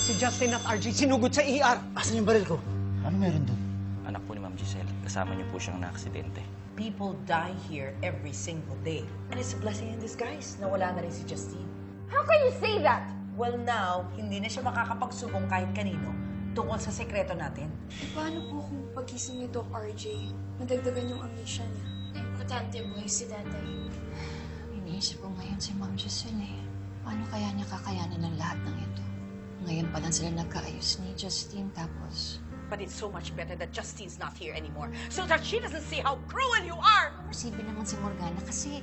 Si Justin at RJ sinugod sa ER. Asan yung baril ko? Ano meron doon? Anak po ni Ma'am Giselle. Kasama niyo po siyang naaksidente. People die here every single day. And it's a blessing in disguise na wala na rin si Justine. How can you say that? Well, now, hindi na siya makakapagsubong kahit kanino tungkol sa sekreto natin. Paano po kung pagising ni Doc RJ, madagdagan yung amnesia niya? Importante buhay si Tatay. Iniisip ko ngayon si Ma'am Giselle eh. Paano kaya niya kakayanin ang lahat ng ito? Ngayon pa lang sila nagkaayos ni Justine tapos... But it's so much better that Justine's not here anymore, so that she doesn't see how cruel you are! Posible naman si Morgana kasi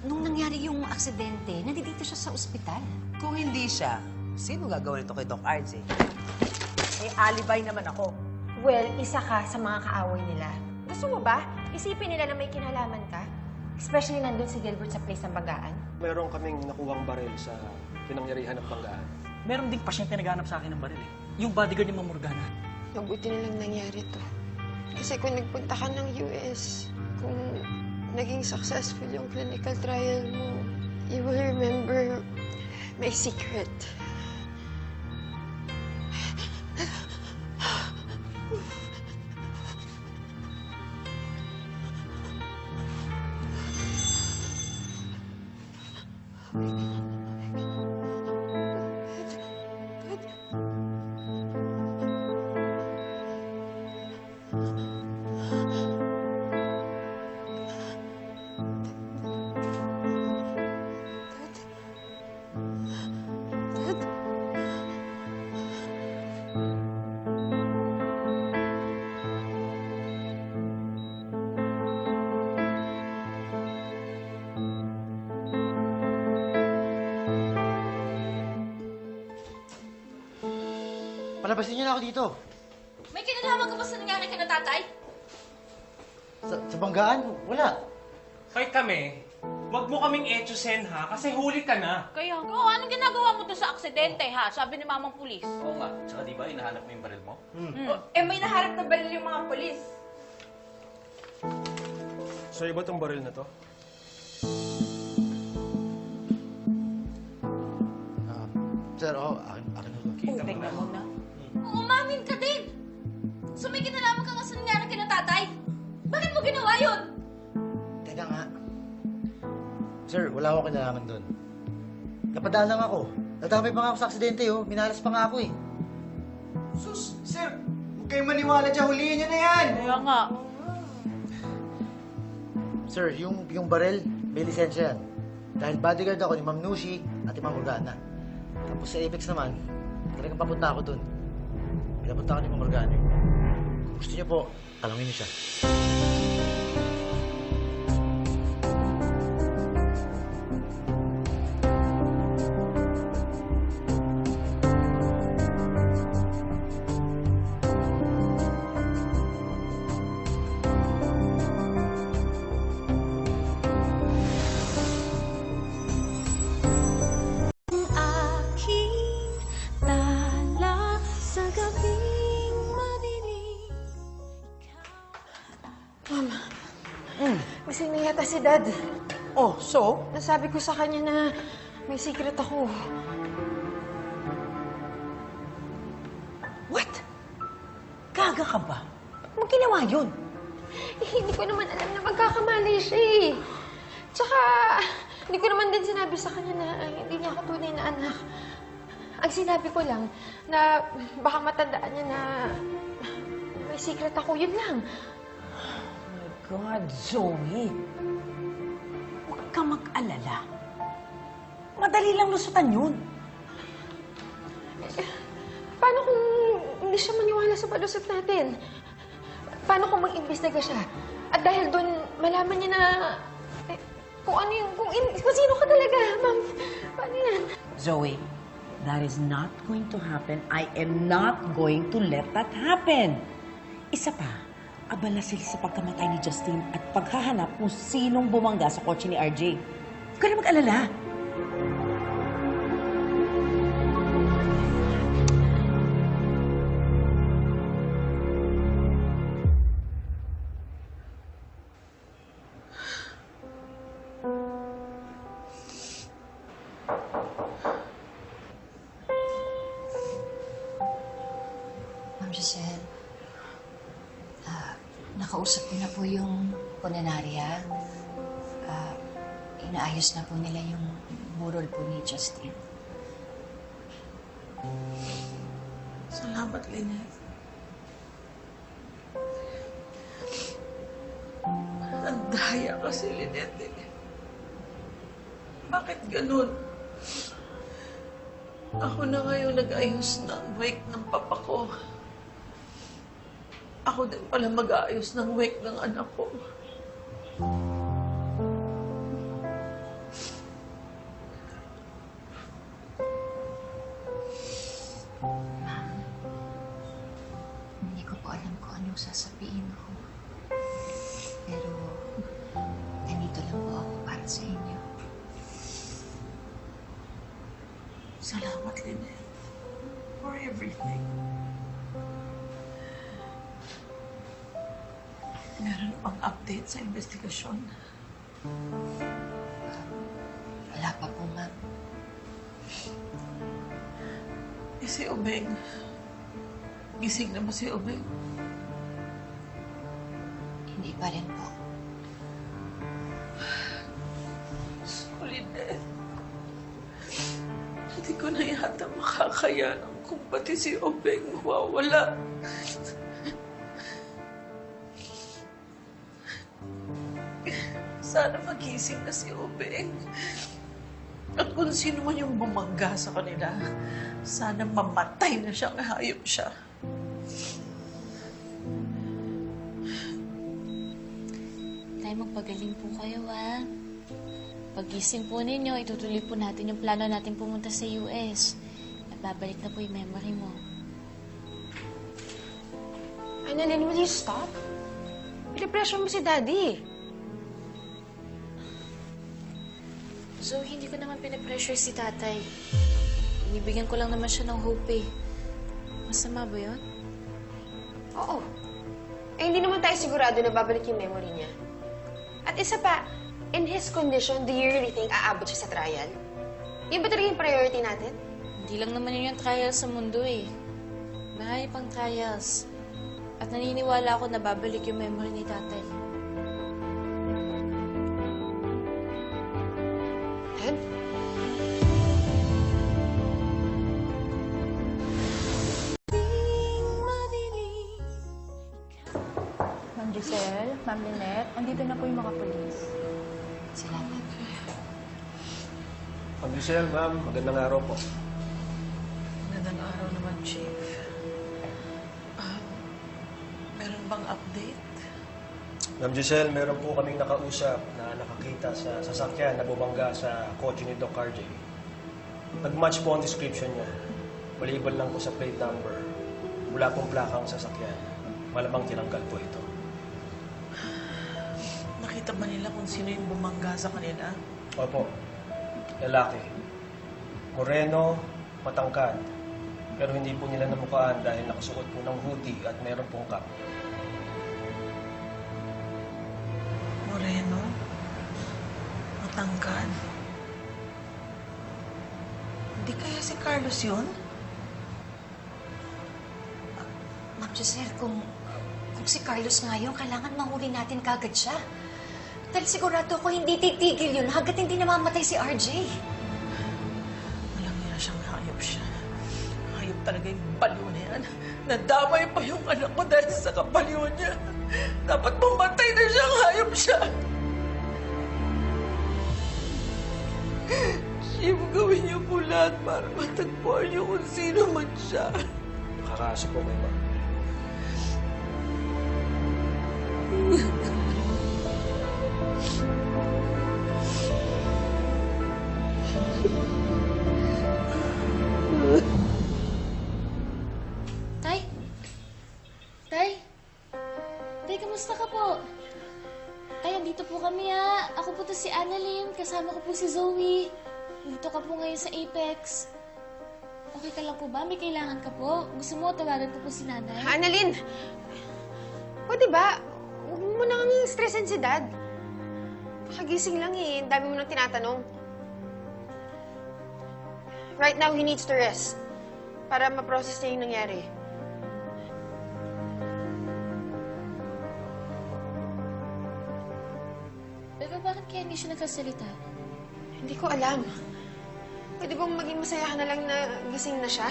nung nangyari yung aksidente, nandito siya sa ospital. Kung hindi siya, sino gagawin ito kay Doc RJ? May alibay naman ako. Well, isa ka sa mga kaaway nila. Gusto mo ba? Isipin nila na may kinalaman ka? Especially nandun si Gilbert sa place ng banggaan. Meron kaming nakuhang baril sa pinangyarihan ng banggaan. Meron ding pasyente naghahanap sa akin ng baril eh. Yung bodyguard ni Ma'am Morgana. Mabuti na lang nangyari to. Kasi kung nagpunta ka ng US, kung naging successful yung clinical trial mo, you will remember my secret. Palabasin niyo na ako dito. May kinalaman ka ba sa nangyari kay na Tatay? Sa banggaan? Wala. Kahit kami, wag mo kaming etyosen ha, kasi huli ka na. Kaya, anong ginagawa mo doon sa aksidente, ha? Sabi ni Mamang Pulis. Oo nga. Tsaka di ba, hinahanap mo yung baril mo? May naharap na baril yung mga polis. So, iba tong baril na to? Sir, akin na to. Tingnan mo na. Umamin ka din! So may kinalaman ka nga sa nangyari kay na Tatay? Bakit mo ginawa yun? Teka nga. Sir, wala akong kinalaman doon. Napadaan lang ako. Nadamay pa nga ako sa aksidente, oh. Minalas pa nga ako, eh. Sus, sir! Huwag kayong maniwala dyan. Huliin nyo na yan! Kaya nga. Sir, yung baril, may lisensya yan. Dahil bodyguard ako ni Ma'am Nushi at ni Ma'am Morgana. Tapos sa Apex naman, talagang papunta ako doon. Pinapunta ako ni Ma'am Morgana. Kung gusto niyo po, talangin niyo siya. Gising na yata si Dad. Oh, so? Nasabi ko sa kanya na may secret ako. What? Gaga ka ba? Anong ginawa yun? Hindi ko naman alam na magkakamali siya eh. Tsaka, hindi ko naman din sinabi sa kanya na hindi niya ako tunay na anak. Ang sinabi ko lang na baka matandaan niya na may secret ako, yun lang. God, Zoe. Huwag ka mag-alala. Madali lang lusutan yun. Paano kung hindi siya maniwala sa palusot natin? Paano kung mag-imbestiga siya? At dahil doon, malaman niya na kung ano yung, kung sino ka talaga, ma'am. Paano yan? Zoe, that is not going to happen. I am not going to let that happen. Isa pa, abala sila sa pagkamatay ni Justine at paghahanap kung sinong bumangga sa kotse ni RJ. Huwag ka na mag-alala. Giselle, nakausap ko na po yung punenarya. Inaayos na po nila yung burol po ni Justine. Salamat, Lynette. Ang daya kasi, Lynette. Bakit ganun? Ako na ngayon nag-ayos ng wake ng papa ko. Ako din pala mag-aayos ng wake ng anak ko. Hindi ko po alam kung anong sasabihin ko. Pero, ganito lang po ako para sa inyo. Salamat, Lynette. For everything. Meron bang update sa investigasyon? Wala pa po, ma'am. Si Obeng. Gising na ba si Obeng? Hindi pa rin po. Lynette. Hindi ko na yata makakayanan kung pati si Obeng mawawala. Sana magising na si Obeng. At kung sino man yung bumangga sa kanila, sana mamatay na siyang hayop siya. Tay, magpagaling po kayo, ha? Pag-gising po ninyo, itutuloy po natin yung plano natin pumunta sa US. At babalik na po yung memory mo. Annalyn, will you stop? Pinipressure mo si Daddy. So, hindi ko naman pinipressure si tatay. Binibigyan ko lang naman siya ng hope, eh. Masama ba yun? Oo. Eh, hindi naman tayo sigurado na babalik yung memory niya. At isa pa, in his condition, do you really think aabot siya sa trial? Yun ba talaga yung priority natin? Hindi lang naman yun yung trials sa mundo, eh. Marami pang trials. At naniniwala ako na babalik yung memory ni tatay. Ed? Ma'am Giselle, Ma'am Lynette, andito na po yung mga polis. Salamat. Ma'am Giselle, ma'am, magandang araw po. Magandang araw naman, Chief. Meron bang update? Ma'am Giselle, meron po kaming nakausap na nakakita sa sasakyan na bumangga sa kotse ni Doc RJ. Nag-match po ang description niya. Maliban lang po sa plate number. Wala pong plakang sasakyan. Malamang tinanggal po ito. Nakita ba nila kung sino yung bumangga sa kanila? Opo. Lalaki. Moreno, matangkad. Pero hindi po nila namukhaan dahil nakasuot po ng hoodie at meron pong cap. Moreno? Matangkad? Hindi kaya si Carlos yun? Ma'am Giselle, kung si Carlos nga yun, kailangan mahuli natin kagad siya. Dahil sigurado ako hindi titigil yun hanggat hindi namamatay si RJ. Alam niya siyang hayop siya. Hayop talaga yung baliw na yan. Nadamay pa yung anak ko dahil sa kapaliw niya. Dapat mamatay na siyang hayop siya. Chief, gawin niyo po lahat para matagpuan niyo kung sino man siya. Kakaso po kayo, ma'am. Tay? Tay? Tay, kamusta ka po? Tay, andito po kami, ha. Ako po to si Annalyn. Kasama ko po si Zoe. Dito ka po ngayon sa Apex. Okay ka lang po ba? May kailangan ka po? Gusto mo, tawagan ko po si nanay? Annalyn! Pwede ba? Huwag mo nang stressin si Dad. Kakagising lang eh. Ang dami mo nang tinatanong. Right now, he needs to rest. Para ma-process niya yung nangyari. kaya hindi siya nagkasalita? Hindi ko alam. Pwede bang maging masaya ka na lang na gising na siya?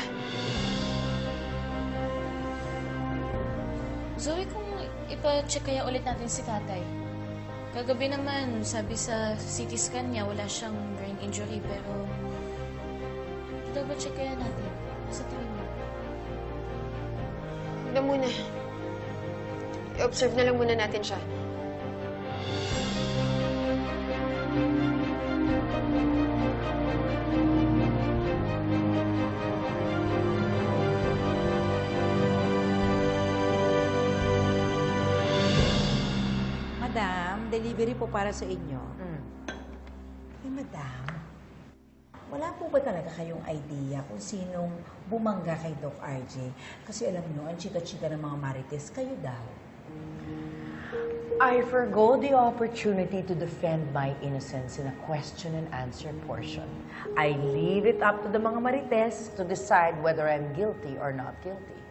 Zoe, kung ipa-check kaya ulit natin si tatay. Kagabi naman, sabi sa CT scan niya, wala siyang brain injury, pero double check kaya natin. Sa tingin mo? Huwag na muna. I-observe na lang muna natin siya. Madam, delivery po para sa inyo. Eh, madam, wala po ba talaga kayong idea kung sinong bumangga kay Doc RJ? Kasi alam nyo, ang chika-chika ng mga marites, kayo daw. I forgo the opportunity to defend my innocence in a question and answer portion. I leave it up to the mga marites to decide whether I'm guilty or not guilty.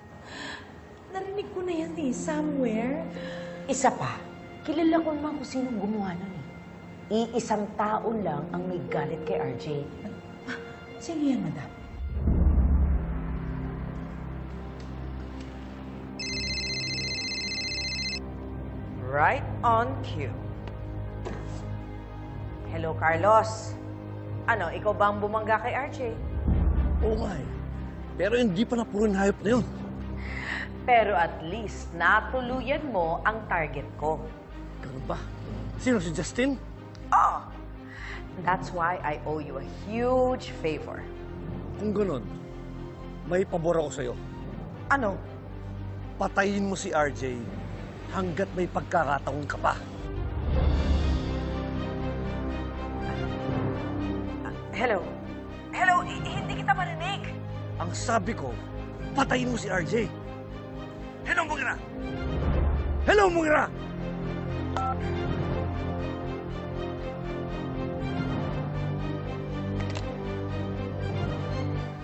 Narinig ko na yan somewhere. Isa pa, kilala ko naman kung sinong gumawa nun eh. Iisang tao lang ang may galit kay RJ. Sino yan, madam? Right on cue. Hello, Carlos. Ano, ikaw ba ang bumangga kay RJ? Oo nga eh. Pero hindi pa napurin hayop na yun. Pero at least natuluyan mo ang target ko. Ganun ba? Sino si Justin? Oh! That's why I owe you a huge favor. Kung ganun, may pabor ako sa'yo. Ano? Patayin mo si RJ hanggat may pagkakataon ka pa. Hello? Hello? Hindi kita marinig. Ang sabi ko, patayin mo si RJ. Hello, Mugira! Hello, Mugira!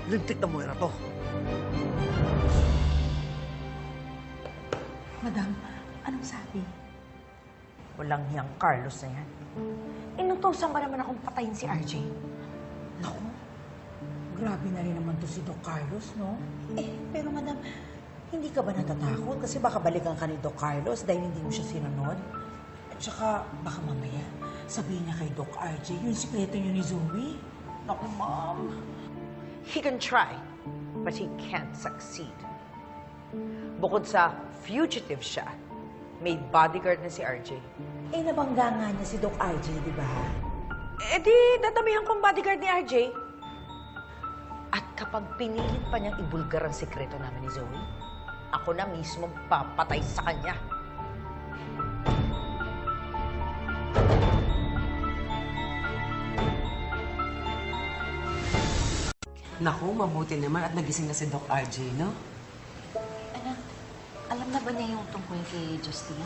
Lintik na Mugira to. Madam, anong sabi? Walang hiyang Carlos na yan. Inutosan ba naman akong patayin si RJ? Naku, grabe na rin naman to si Doc Carlos, no? Pero madam, hindi ka ba natatakot? Kasi baka balikan ka ni Doc Carlos dahil hindi mo siya sinunod. At saka, baka mamaya, sabihin niya kay Doc RJ, yung sikreto niyo ni Zoe. Naku, ma'am. He can try, but he can't succeed. Bukod sa fugitive siya, may bodyguard na si RJ. Eh, nabangga nga niya si Doc RJ, di ba? Eh di, dadamihan kong bodyguard ni RJ. At kapag pinilit pa niyang ibulgar ang sikreto namin ni Zoe, ako na mismo papatay sa kanya. Naku, mabuti naman at nagising na si Doc RJ, no? Anak, alam na ba niya yung tungkol kay Justine?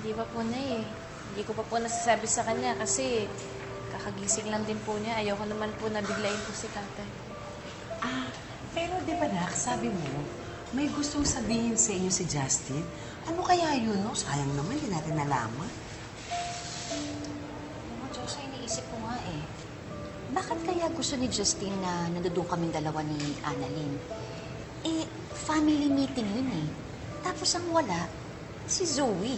Hindi pa po na eh. Hindi ko pa po nasasabi sa kanya kasi kakagising lang din po niya. Ayoko naman po na biglayin po si tatay. Pero di ba, Nak, sabi mo, may gustong sabihin sa inyo si Justin? Ano kaya yun, no? Sayang naman, hindi natin nalaman. Mga Diyos, iniisip ko nga eh. Bakit kaya gusto ni Justine na nandoon kaming dalawa ni Annalyn? Eh, family meeting yun eh. Tapos ang wala, si Zoe.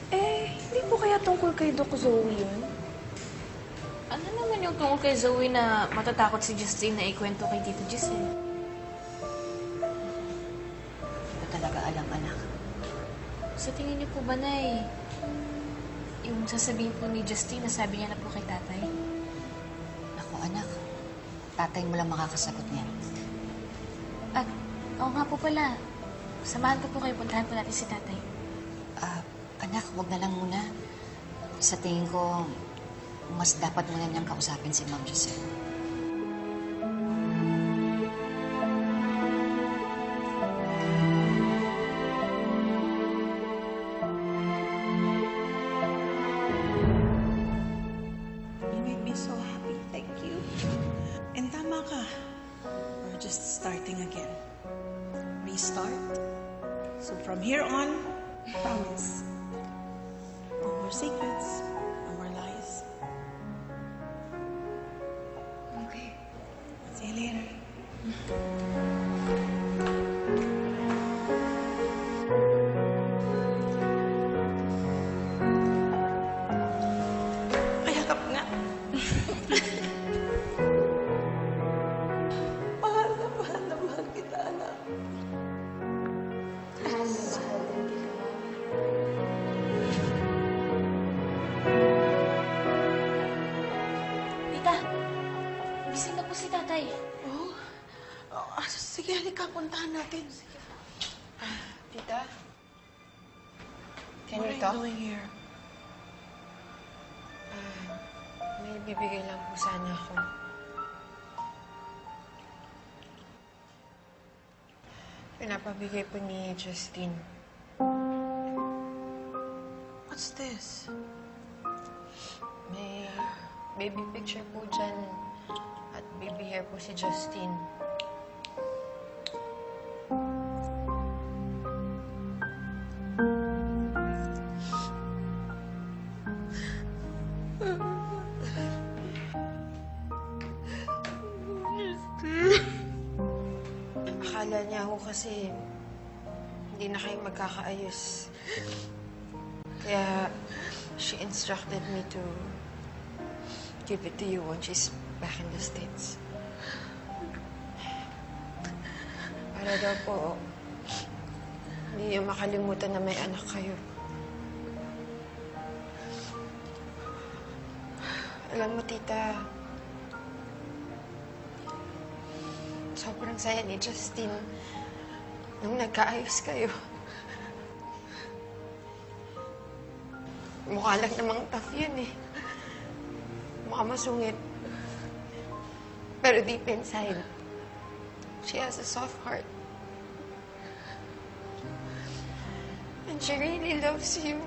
Eh, hindi po kaya tungkol kay Doc Zoe yun? Ano naman yung tungkol kay Zoe na matatakot si Justine na ikwento kay Tito Giselle? Hindi ko talaga alam, anak. Sa tingin niyo po ba, Nay, yung sasabihin po ni Justine na sabi niya na po kay tatay? Ako, anak. Tatay mo lang makakasagot niyan. At, oo nga po pala, samahan ko po kayo, puntahan po natin si tatay. Anak, wag na lang muna. Sa tingin ko, mas dapat muna niyang kausapin si Ma'am Giselle. You made me so happy. Thank you. And tama ka. We're just starting again. Restart. So from here on, promise. No more secrets. Payakap nga. Mahal na mahal kita, anak. Mahal din kita. Tita, gising na po si tatay. Oh? Sige, halika. Puntahan natin. Tita? Can What we are talk? you doing here? May bibigay lang po sana ako. Pinapabigay po ni Justine. What's this? May baby picture po dyan at baby hair po si Justine. Akala niya ako kasi hindi na kayo magkakaayos. Kaya she instructed me to give it to you when she's back in the States. Para daw po, hindi niyo makalimutan na may anak kayo. Alam mo, tita, sobrang saya ni Justine nung nagkaayos kayo. Mukha lang namang tough yun eh. Mukha masungit. Pero deep inside, she has a soft heart. And she really loves you.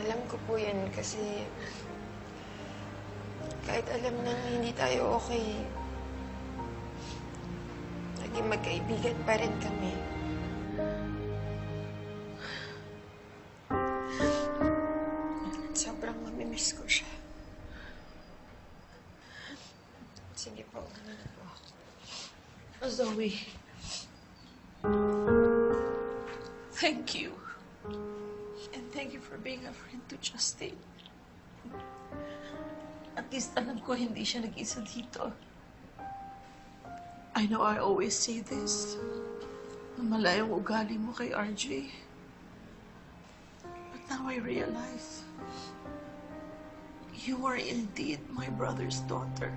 Alam ko po yan kasi kahit alam nang hindi tayo okay, naging magkaibigan pa rin kami. Sobrang mamimiss ko siya. Sige po, ano na po. Zoe. Thank you. And thank you for being a friend to Justine. At least alam ko hindi siya nag-isa dito. I know I always say this, na malayong ugali mo kay RJ. But now I realize, you are indeed my brother's daughter.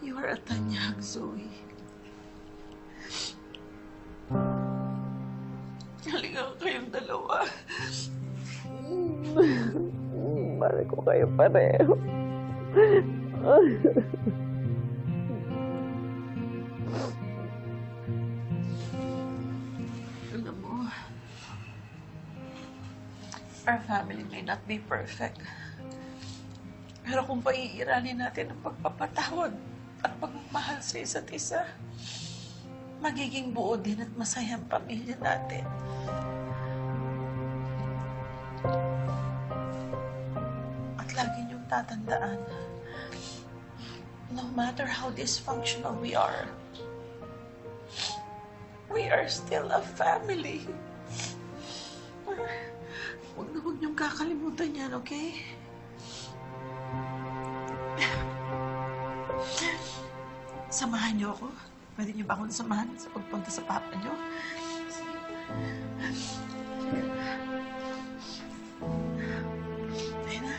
You are a tanyag, Zoe. Halika kayong dalawa. Mahal ko kayo pareho. Alam mo, our family may not be perfect. Pero kung paiiranin natin ang pagpapatawad at pagmamahal sa isa't isa, magiging buo din at masayang pamilya natin. At lagi niyong tatandaan, no matter how dysfunctional we are still a family. Huwag na huwag niyong kakalimutan yan, okay? Samahan niyo ako. Pwede niyo ba akong samahan sa pagpunta sa papa niyo? Ayun na.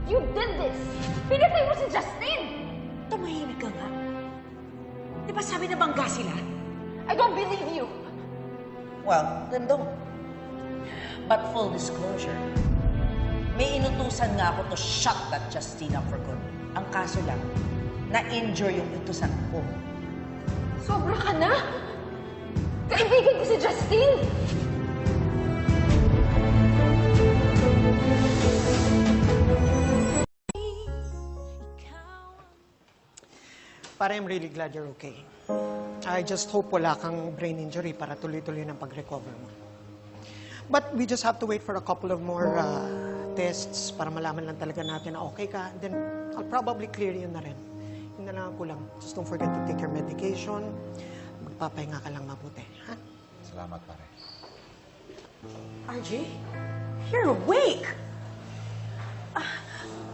You did this! Pinatay mo si Justine! Tumahimik ka nga. Di ba sabi na bangga sila? I don't believe you! Well, then don't. But full disclosure, may inutusan nga ako to shut that Justine up for good. Ang kaso lang, na-injure yung utusan ko. Sobra ka na! Kaibigan ko si Justine! Pare, I'm really glad you're okay. I just hope wala kang brain injury para tuloy-tuloy ng pag-recover mo. But we just have to wait for a couple of more tests para malaman lang talaga natin na okay ka. Then I'll probably clear you na rin. Yun na lang ang kulang. Just don't forget to take your medication. Magpapahinga ka lang mabuti, ha? Salamat, pare. RJ, you're awake!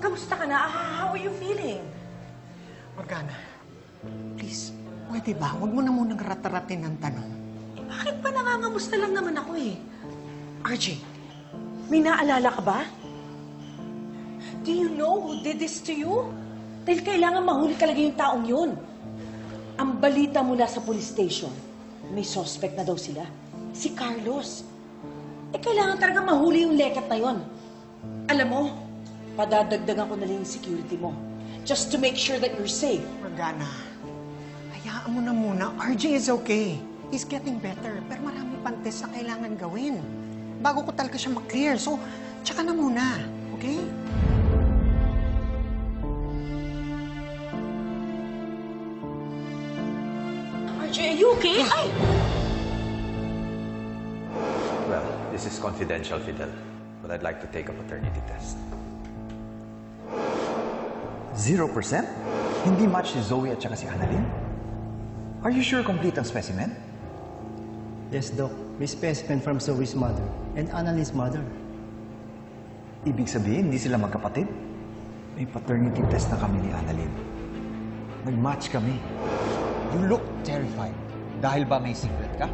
Kamusta ka na? How are you feeling? Morgana, please, pwede ba? Huwag mo na munang rataratin ng tanong. Bakit ba nangangamusta lang naman ako eh? RJ, may naalala ka ba? Do you know who did this to you? Dahil kailangan mahuli talaga yung taong yun. Ang balita mula sa police station, may suspect na daw sila. Si Carlos. Kailangan talaga mahuli yung leket na yun. Alam mo, padadagdagan ko na lang yung security mo. Just to make sure that you're safe. Morgana, hayaan mo na muna. RJ is okay. He's getting better. Pero marami pang test na kailangan gawin. Bago ko talaga siya mag-clear. So, tsaka na muna. Okay? RJ, are you okay? Ay! Well, this is confidential, Fidel. But I'd like to take a paternity test. 0%? Hindi match si Zoe at saka si Annalyn? Are you sure complete ang specimen? Yes, Doc. May specimen from Zoe's mother and Annalyn's mother. Ibig sabihin, hindi sila magkapatid? May paternity test na kami ni Annalyn. Nag-match kami. You look terrified. Dahil ba may secret ka?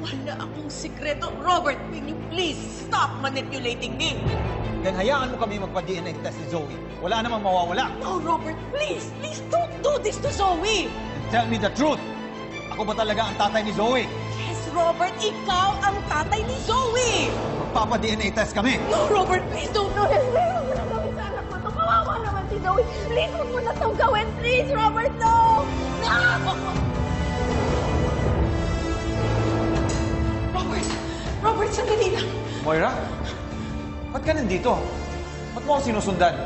Wala akong sikreto. Robert, will you please stop manipulating me? Then hayaan mo kami magpa-DNA test ni Zoe. Wala namang mawawala. No, Robert, please! Please don't do this to Zoe! Tell me the truth. Ako ba talaga ang tatay ni Zoe? Yes, Robert, ikaw ang tatay ni Zoe! Magpapa-DNA test kami. No, Robert, please don't do this! Please, huwag mo na gawin sa anak mo to. Kawawa naman si Zoe. Please, huwag mo na itong gawin. Please, Robert, no! No! Robert, sandali lang. Moira? Ba't ka nandito? Ba't mo ako sinusundan?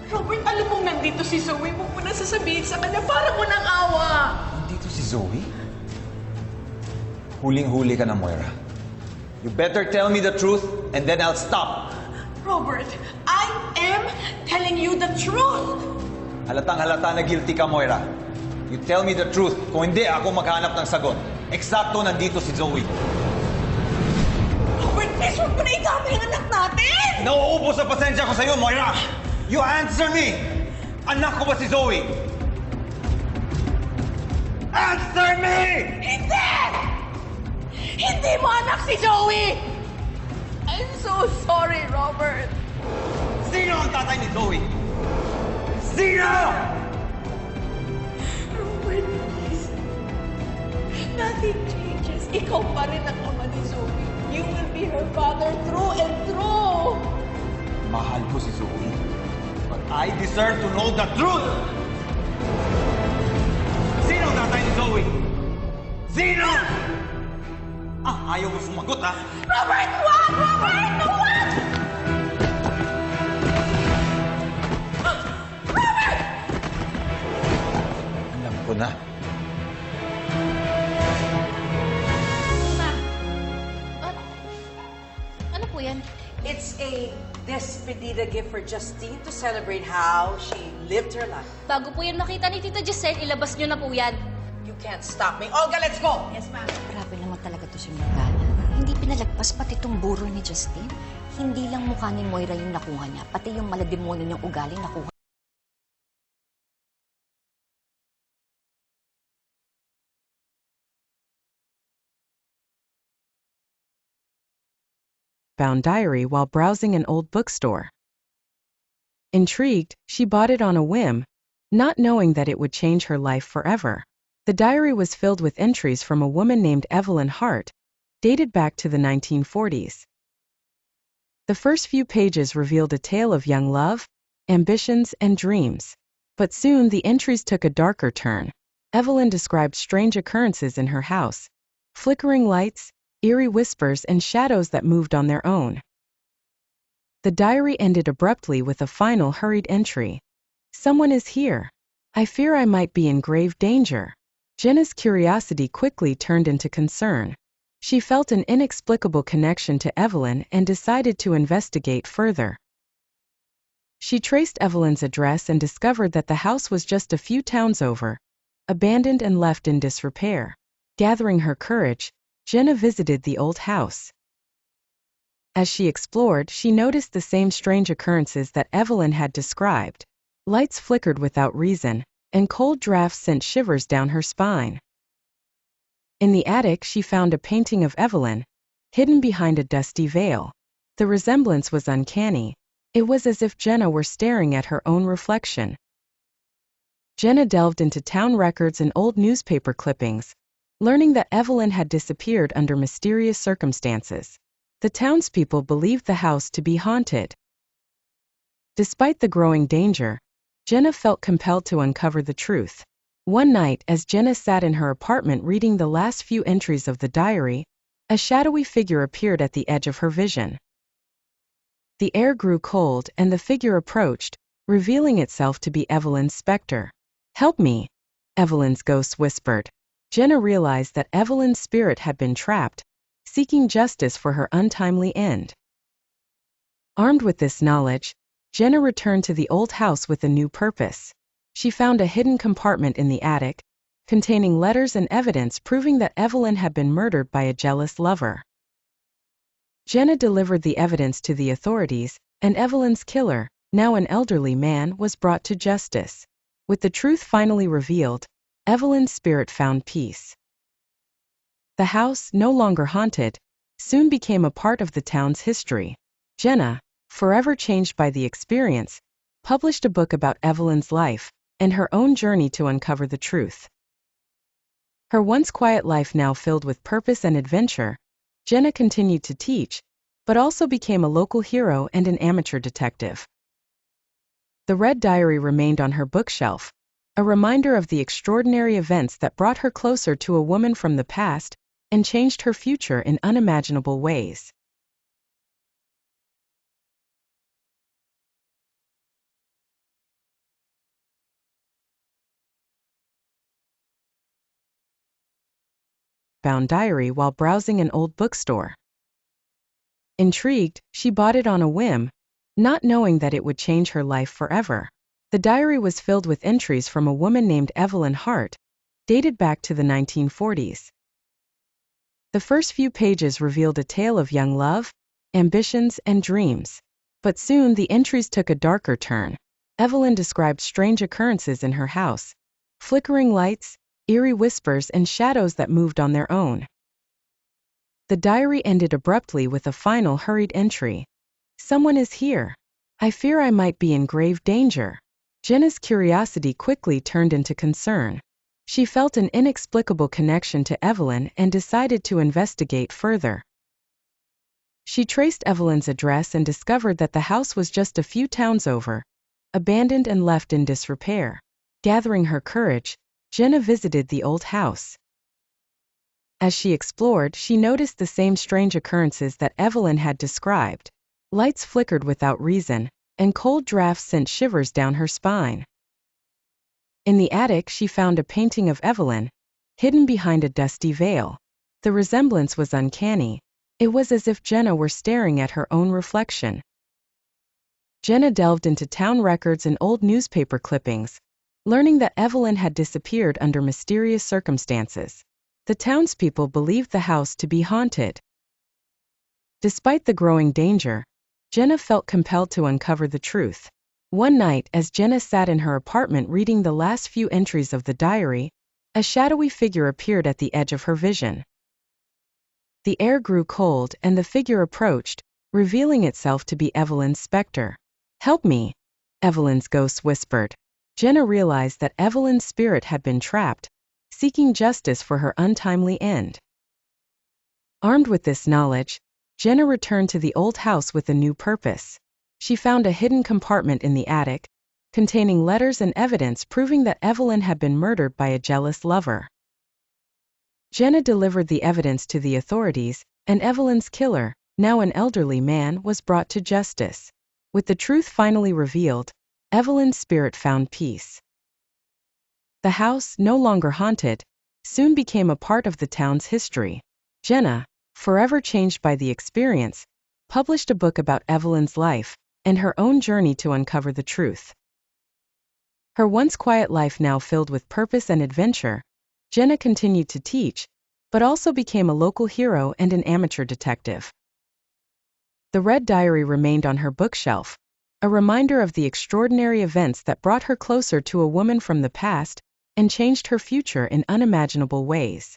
Robert, alam mong nandito si Zoe. Huwag mo na sasabihin sa kanya para mo ng awa. Nandito si Zoe? Huling-huli ka na, Moira. You better tell me the truth and then I'll stop. Robert, I am telling you the truth. Halatang-halata na guilty ka, Moira. You tell me the truth. Kung hindi, ako maghanap ng sagot. Eksakto nandito si Zoe. Robert, please, huwag mo na idamay ang anak natin! Nauubos sa pasensya ko sa'yo, Moira! You answer me! Anak ko ba si Zoe? Answer me! Hindi! Hindi mo anak si Zoe! I'm so sorry, Robert. Sino ang tatay ni Zoe? Sino? Robert, please. Nothing changes. Ikaw pa rin ang ama ni Zoe. You will be her father through and through. Mahal ko si Zoe. But I deserve to know the truth! Sino ang tatay ni Zoe? Sino? Ayaw mo sumagot, ha? Robert, wag! Robert, no, wag! Robert! Alam ko na. Ano po yan? It's a despedida gift for Justine to celebrate how she lived her life. Bago po yan makita ni Tita Giselle, ilabas niyo na po yan. You can't stop me. Olga, let's go! Yes, ma'am. Grabe naman talaga to si Morgana. Hindi pinalagpas pati itong buro ni Justine. Hindi lang mukha ni Moira yung nakuha niya, pati yung malademonyo niyang ugali nakuha. Bound diary while browsing an old bookstore. Intrigued, she bought it on a whim, not knowing that it would change her life forever. The diary was filled with entries from a woman named Evelyn Hart, dated back to the 1940s. The first few pages revealed a tale of young love, ambitions, and dreams. But soon the entries took a darker turn. Evelyn described strange occurrences in her house, flickering lights, eerie whispers, and shadows that moved on their own. The diary ended abruptly with a final hurried entry. Someone is here. I fear I might be in grave danger. Jenna's curiosity quickly turned into concern. She felt an inexplicable connection to Evelyn and decided to investigate further. She traced Evelyn's address and discovered that the house was just a few towns over, abandoned and left in disrepair. Gathering her courage, Jenna visited the old house. As she explored, she noticed the same strange occurrences that Evelyn had described. Lights flickered without reason, and cold drafts sent shivers down her spine. In the attic, she found a painting of Evelyn, hidden behind a dusty veil. The resemblance was uncanny. It was as if Jenna were staring at her own reflection. Jenna delved into town records and old newspaper clippings, learning that Evelyn had disappeared under mysterious circumstances. The townspeople believed the house to be haunted. Despite the growing danger, Jenna felt compelled to uncover the truth. One night, as Jenna sat in her apartment reading the last few entries of the diary, a shadowy figure appeared at the edge of her vision. The air grew cold and the figure approached, revealing itself to be Evelyn's specter. "Help me," Evelyn's ghost whispered. Jenna realized that Evelyn's spirit had been trapped, seeking justice for her untimely end. Armed with this knowledge, Jenna returned to the old house with a new purpose. She found a hidden compartment in the attic, containing letters and evidence proving that Evelyn had been murdered by a jealous lover. Jenna delivered the evidence to the authorities, and Evelyn's killer, now an elderly man, was brought to justice. With the truth finally revealed, Evelyn's spirit found peace. The house, no longer haunted, soon became a part of the town's history. Jenna, forever changed by the experience, published a book about Evelyn's life and her own journey to uncover the truth. Her once quiet life now filled with purpose and adventure, Jenna continued to teach, but also became a local hero and an amateur detective. The Red Diary remained on her bookshelf, a reminder of the extraordinary events that brought her closer to a woman from the past and changed her future in unimaginable ways. Bound diary while browsing an old bookstore. Intrigued, she bought it on a whim, not knowing that it would change her life forever. The diary was filled with entries from a woman named Evelyn Hart, dated back to the 1940s. The first few pages revealed a tale of young love, ambitions, and dreams. But soon the entries took a darker turn. Evelyn described strange occurrences in her house, flickering lights, eerie whispers, and shadows that moved on their own. The diary ended abruptly with a final hurried entry. "Someone is here. I fear I might be in grave danger." Jenna's curiosity quickly turned into concern. She felt an inexplicable connection to Evelyn and decided to investigate further. She traced Evelyn's address and discovered that the house was just a few towns over, abandoned and left in disrepair. Gathering her courage, Jenna visited the old house. As she explored, she noticed the same strange occurrences that Evelyn had described. Lights flickered without reason, and cold drafts sent shivers down her spine. In the attic, she found a painting of Evelyn, hidden behind a dusty veil. The resemblance was uncanny. It was as if Jenna were staring at her own reflection. Jenna delved into town records and old newspaper clippings, learning that Evelyn had disappeared under mysterious circumstances. The townspeople believed the house to be haunted. Despite the growing danger, Jenna felt compelled to uncover the truth. One night, as Jenna sat in her apartment reading the last few entries of the diary, a shadowy figure appeared at the edge of her vision. The air grew cold and the figure approached, revealing itself to be Evelyn's specter. "Help me," Evelyn's ghost whispered. Jenna realized that Evelyn's spirit had been trapped, seeking justice for her untimely end. Armed with this knowledge, Jenna returned to the old house with a new purpose. She found a hidden compartment in the attic, containing letters and evidence proving that Evelyn had been murdered by a jealous lover. Jenna delivered the evidence to the authorities, and Evelyn's killer, now an elderly man, was brought to justice. With the truth finally revealed, Evelyn's spirit found peace. The house, no longer haunted, soon became a part of the town's history. Jenna, forever changed by the experience, published a book about Evelyn's life and her own journey to uncover the truth. Her once quiet life now filled with purpose and adventure, Jenna continued to teach, but also became a local hero and an amateur detective. The Red Diary remained on her bookshelf, a reminder of the extraordinary events that brought her closer to a woman from the past and changed her future in unimaginable ways.